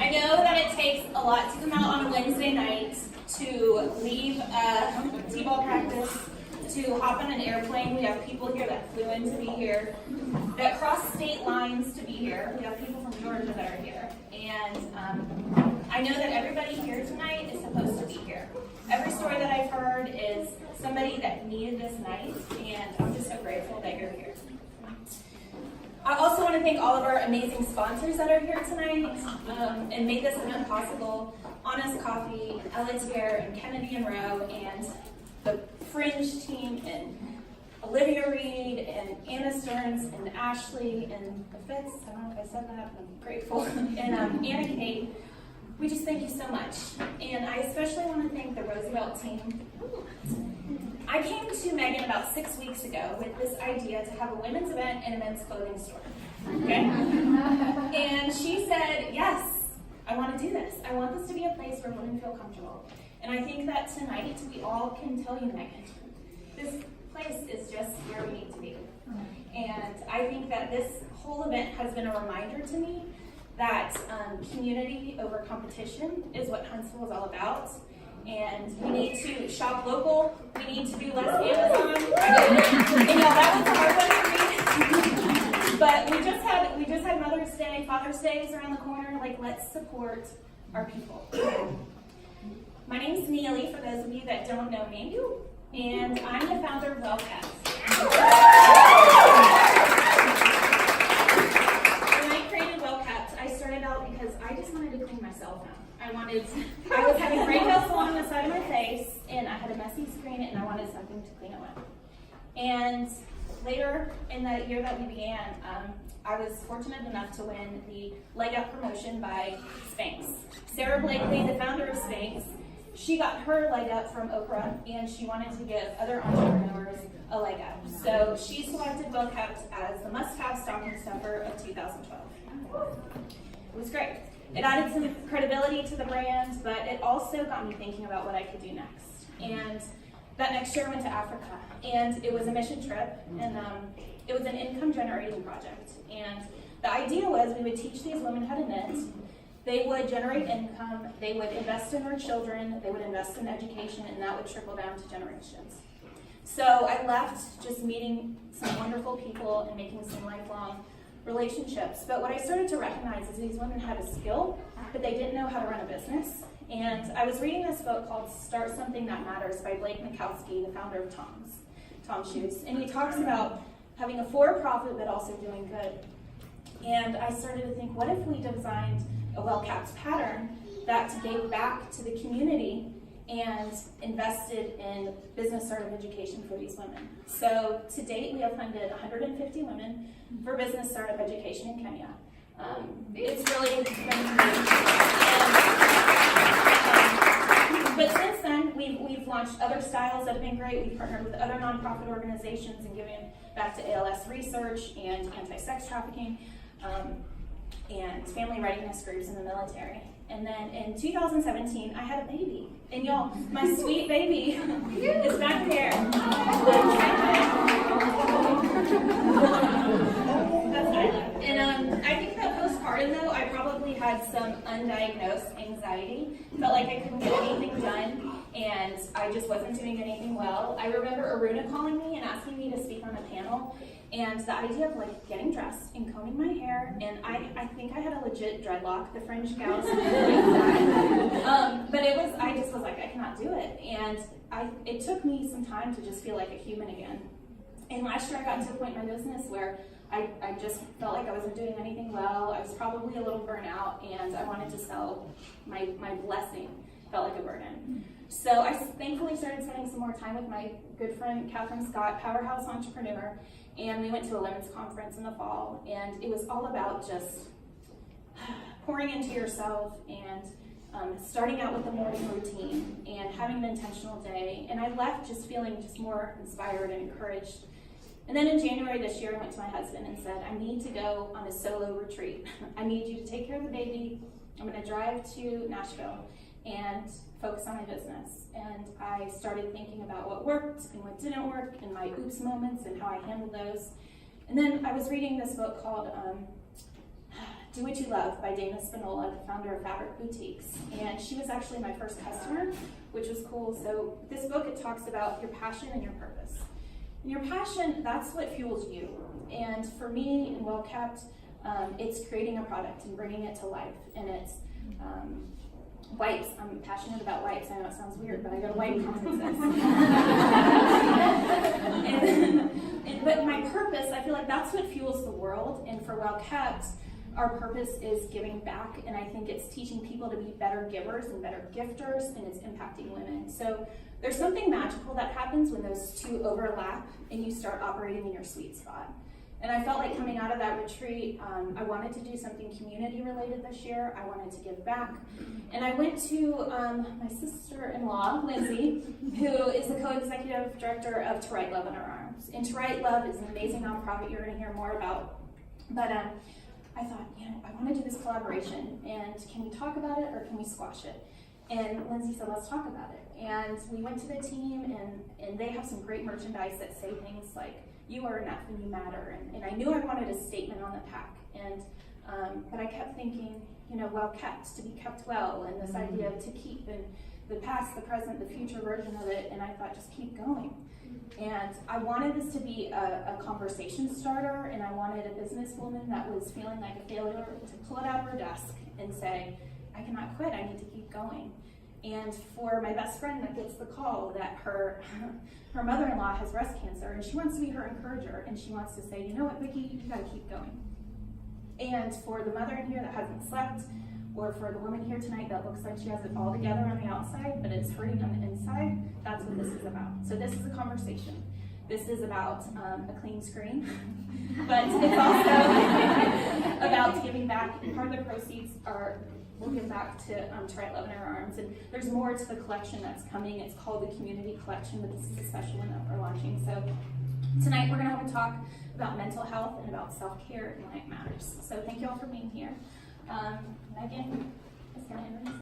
I know that it takes a lot to come out on a Wednesday night, to leave t-ball practice, to hop on an airplane. We have people here that flew in to be here, that crossed state lines to be here. We have people from Georgia that are here. And I know that everybody here tonight is supposed to be here. Every story that I've heard is somebody that needed this night, and I'm just so grateful that you're here. I also want to thank all of our amazing sponsors that are here tonight and made this event possible. Honest Coffee, TogetHER, and Kennedy and Rowe, and the Fringe team, and Olivia Reed, and Anna Stearns, and Ashley, and the Fitz, I don't know if I said that, but I'm grateful, and Anna Kate. We just thank you so much. And I especially want to thank the Roosevelt team. I came to Megan about 6 weeks ago with this idea to have a women's event and a men's clothing store. Okay? And she said, yes, I want to do this. I want this to be a place where women feel comfortable. And I think that tonight we all can tell you, Megan, this place is just where we need to be. And I think that this whole event has been a reminder to me that community over competition is what Huntsville is all about. And we need to shop local. We need to do less Amazon. And y'all, that was a hard one for me. But we just had Mother's Day, Father's Day is around the corner. Like, let's support our people. My name's Neely, for those of you that don't know me, and I'm the founder of Wellcats. When I created Wellcats, I started out because I just wanted to clean myself out. I was having breakouts along the side of my face, and I had a messy screen, and I wanted something to clean it with. And later in the year that we began, I was fortunate enough to win the Leg Up promotion by Spanx. Sarah Blakely, the founder of Spanx, she got her leg up from Oprah, and she wanted to give other entrepreneurs a leg up. So she selected Wellcats as the must-have stocking stuffer of 2012. It was great. It added some credibility to the brand, but it also got me thinking about what I could do next. And that next year I went to Africa, and it was a mission trip, and it was an income generating project. And the idea was we would teach these women how to knit. They would generate income, they would invest in their children, they would invest in education, and that would trickle down to generations. So I left just meeting some wonderful people and making some lifelong relationships. But what I started to recognize is these women had a skill, but they didn't know how to run a business. And I was reading this book called Start Something That Matters by Blake Mikowski, the founder of Tom's Shoes. And he talks about having a for-profit but also doing good. And I started to think, what if we designed a Wellcats pattern that gave back to the community and invested in business startup education for these women. So to date, we have funded 150 women for business startup education in Kenya. It's really been great. But since then, we've launched other styles that have been great. We've partnered with other nonprofit organizations and given back to ALS research and anti-sex trafficking and family readiness groups in the military. And then in 2017, I had a baby. And y'all, my sweet baby is back there. That's Isla. And I think that postpartum, though, I probably had some undiagnosed anxiety. Felt like I couldn't get anything done, and I just wasn't doing anything well. I remember Aruna calling me and asking me to speak on a panel. And the idea of like getting dressed and combing my hair, and I think I had a legit dreadlock, the fringe gals. But I just was like, I cannot do it. And it took me some time to just feel like a human again. And last year I got to a point in my business where I just felt like I wasn't doing anything well. I was probably a little burnt out, and I wanted to sell my blessing. Felt like a burden. So I thankfully started spending some more time with my good friend Catherine Scott, powerhouse entrepreneur. And we went to a women's conference in the fall, and it was all about just pouring into yourself and starting out with a morning routine and having an intentional day. And I left just feeling just more inspired and encouraged. And then in January this year, I went to my husband and said, I need to go on a solo retreat. I need you to take care of the baby. I'm going to drive to Nashville and focus on my business. And I started thinking about what worked and what didn't work and my oops moments and how I handled those. And then I was reading this book called Do What You Love by Dana Spinola, the founder of Fabric Boutiques. And she was actually my first customer, which was cool. So this book, it talks about your passion and your purpose. And your passion, that's what fuels you. And for me, in Well Kept, it's creating a product and bringing it to life. And it's wipes. I'm passionate about wipes. I know it sounds weird, but I go to wipe conferences. But my purpose, I feel like that's what fuels the world. And for Well Kept, our purpose is giving back, and I think it's teaching people to be better givers and better gifters, and it's impacting women. So there's something magical that happens when those two overlap and you start operating in your sweet spot. And I felt like coming out of that retreat, I wanted to do something community related this year. I wanted to give back. And I went to my sister-in-law, Lindsay, who is the co-executive director of To Write Love in Our Arms. And To Write Love is an amazing nonprofit you're gonna hear more about. But I thought, I want to do this collaboration, and can we talk about it or can we squash it? And Lindsay said, let's talk about it. And we went to the team, and they have some great merchandise that say things like, you are enough and you matter. And I knew I wanted a statement on the pack. And but I kept thinking, well kept, to be kept well, and this idea to keep, and the past, the present, the future version of it. And I thought, just keep going. And I wanted this to be a conversation starter, and I wanted a businesswoman that was feeling like a failure to pull it out of her desk and say, I cannot quit, I need to keep going. And for my best friend that gets the call that her mother-in-law has breast cancer, and she wants to be her encourager, and she wants to say, you know what, Vicki, you gotta keep going. And for the mother in here that hasn't slept, or for the woman here tonight that looks like she has it all together on the outside, but it's hurting on the inside, that's what this is about. So this is a conversation. This is about a clean screen, but it's also about giving back. And part of the proceeds we'll give back to Write Love in Our Arms. And there's more to the collection that's coming. It's called the Community Collection, but this is a special one that we're launching. So tonight we're gonna have a talk about mental health and about self-care and why it matters. So thank you all for being here. Megan is going to introduce.